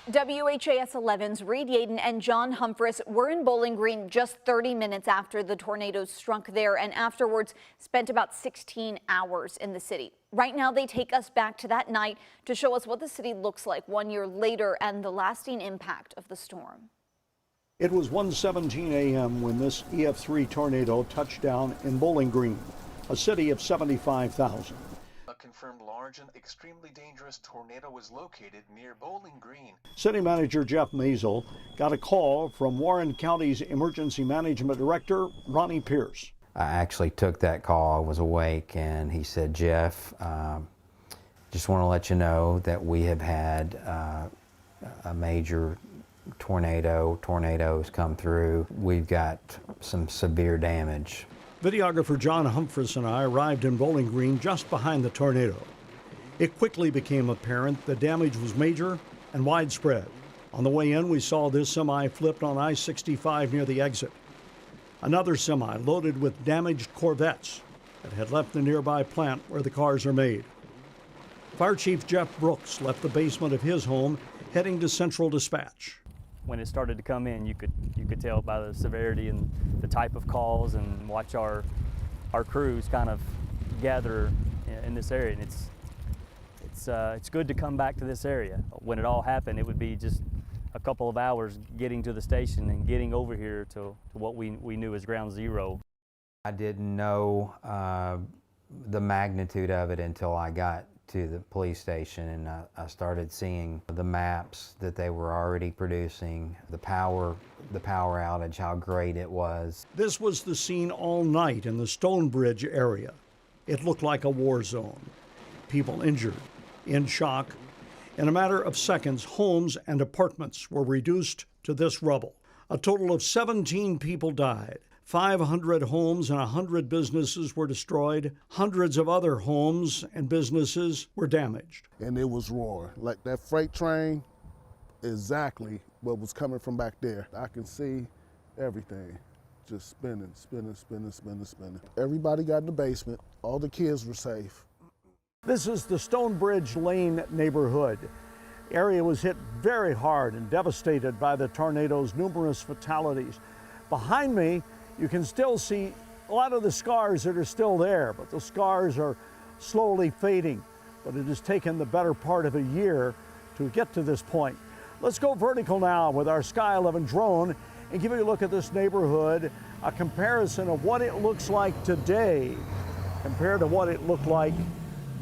WHAS 11's Reed Yadon and John Humphress were in Bowling Green just 30 minutes after the tornadoes struck there, and afterwards spent about 16 hours in the city. Right now, they take us back to that night to show us what the city looks like 1 year later and the lasting impact of the storm. It was 1:17 a.m. when this EF3 tornado touched down in Bowling Green, a city of 75,000. A confirmed large and extremely dangerous tornado was located near Bowling Green. City Manager Jeff Maisel got a call from Warren County's Emergency Management Director, Ronnie Pierce. I actually took that call. I was awake, and he said, Jeff, just want to let you know that we have had a major tornadoes come through. We've got some severe damage. Videographer John Humphress and I arrived in Bowling Green just behind the tornado. It quickly became apparent the damage was major and widespread. On the way in, we saw this semi flipped on I-65 near the exit. Another semi loaded with damaged Corvettes that had left the nearby plant where the cars are made. Fire Chief Jeff Brooks left the basement of his home, heading to Central Dispatch. When it started to come in, you could tell by the severity and the type of calls, and watch our crews kind of gather in this area. And it's good to come back to this area. When it all happened, it would be just a couple of hours getting to the station and getting over here to what we knew as ground zero. I didn't know the magnitude of it until I got to the police station, and I started seeing the maps that they were already producing, the power outage, how great it was. This was the scene all night in the Stonebridge area. It looked like a war zone. People injured, in shock. In a matter of seconds, homes and apartments were reduced to this rubble. A total of 17 people died. 500 homes and 100 businesses were destroyed. Hundreds of other homes and businesses were damaged. And it was roaring. Like that freight train, exactly what was coming from back there. I can see everything just spinning. Everybody got in the basement. All the kids were safe. This is the Stonebridge Lane neighborhood. The area was hit very hard and devastated by the tornado's numerous fatalities. Behind me, you can still see a lot of the scars that are still there, but the scars are slowly fading. But it has taken the better part of a year to get to this point. Let's go vertical now with our Sky 11 drone and give you a look at this neighborhood, a comparison of what it looks like today compared to what it looked like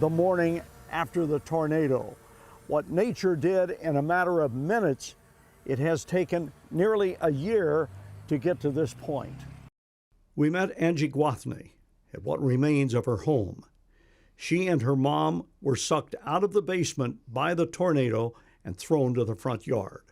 the morning after the tornado. What nature did in a matter of minutes, it has taken nearly a year to get to this point. We met Angie Guathney at what remains of her home. She and her mom were sucked out of the basement by the tornado and thrown to the front yard.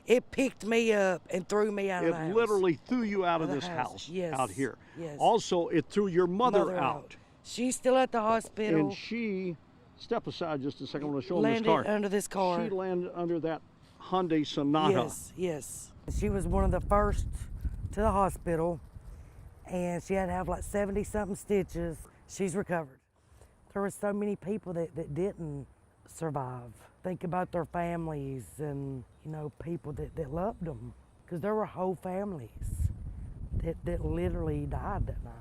It picked me up and threw me out of the house. It literally threw you out of this house, yes. out here. Yes. Also, it threw your mother out. She's still at the hospital. And she, step aside just a second, I want to show them this car. Landed under this car. She landed under that Hyundai Sonata. Yes, yes. She was one of the first to the hospital, and she had to have like 70-something stitches. She's recovered. There were so many people that didn't survive. Think about their families and, you know, people that loved them, because there were whole families that literally died that night.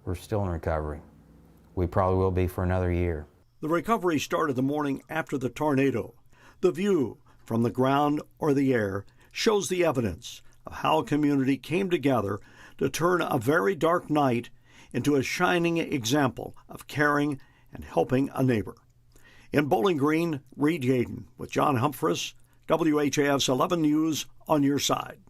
We're still in recovery. We probably will be for another year. The recovery started the morning after the tornado. The view from the ground or the air shows the evidence of how a community came together to turn a very dark night into a shining example of caring and helping a neighbor. In Bowling Green, Reed Yadon with John Humphress, WHAS 11 News on your side.